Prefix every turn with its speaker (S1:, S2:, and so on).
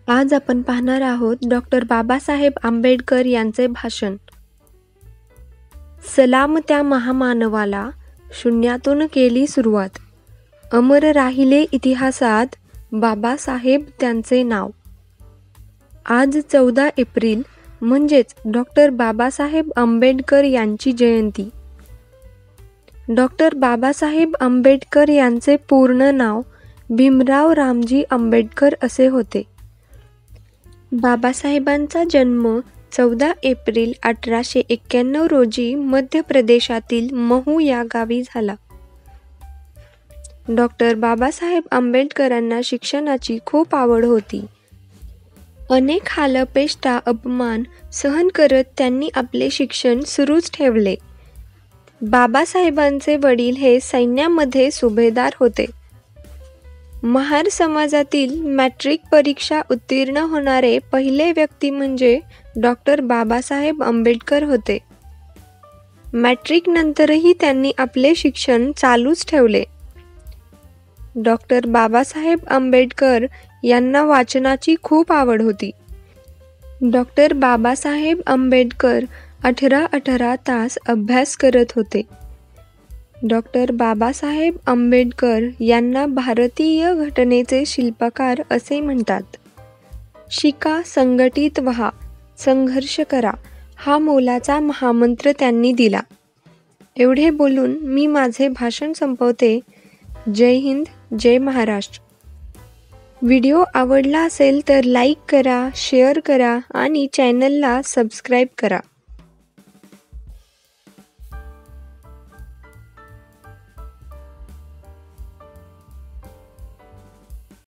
S1: आज आपण पाहणार आहोत डॉक्टर बाबासाहेब आंबेडकर यांचे भाषण. सलाम त्या महामानवाला, शून्यातून केली सुरुवात. अमर राहिले इतिहासात बाबासाहेब त्यांचे नाव. आज 14 एप्रिल म्हणजेच डॉक्टर बाबासाहेब आंबेडकर यांची जयंती. डॉक्टर बाबासाहेब आंबेडकर यांचे पूर्ण नाव भीमराव रामजी आंबेडकर असे होते. बाबासाहेबांचा जन्म 14 एप्रिल 1891 रोजी मध्य प्रदेशातील महू या गावी झाला. डॉक्टर बाबासाहेब आंबेडकरांना शिक्षणाची खूप आवड होती. अनेक हालअपेष्टा अपमान सहन करत त्यांनी आपले शिक्षण सुरूच ठेवले. बाबासाहेबांचे वडील हे सैन्यामध्ये सुभेदार होते. महार समाजातील मॅट्रिक परीक्षा उत्तीर्ण होणारे पहिले व्यक्ती म्हणजे डॉक्टर बाबासाहेब आंबेडकर होते. मॅट्रिक नंतरही त्यांनी आपले शिक्षण चालूच ठेवले. डॉक्टर बाबासाहेब आंबेडकर यांना वाचनाची खूप आवड होती. डॉक्टर बाबासाहेब आंबेडकर 18 तास अभ्यास करत होते. डॉक्टर बाबासाहेब आंबेडकर यांना भारतीय घटनेचे शिल्पकार असे म्हणतात. शिका, संघटित व्हा, संघर्ष करा हा मोलाचा महामंत्र त्यांनी दिला. एवढे बोलून मी माझे भाषण संपवते. जय हिंद, जय महाराष्ट्र. व्हिडिओ आवडला असेल तर लाईक करा, शेअर करा आणि चॅनलला सबस्क्राईब करा.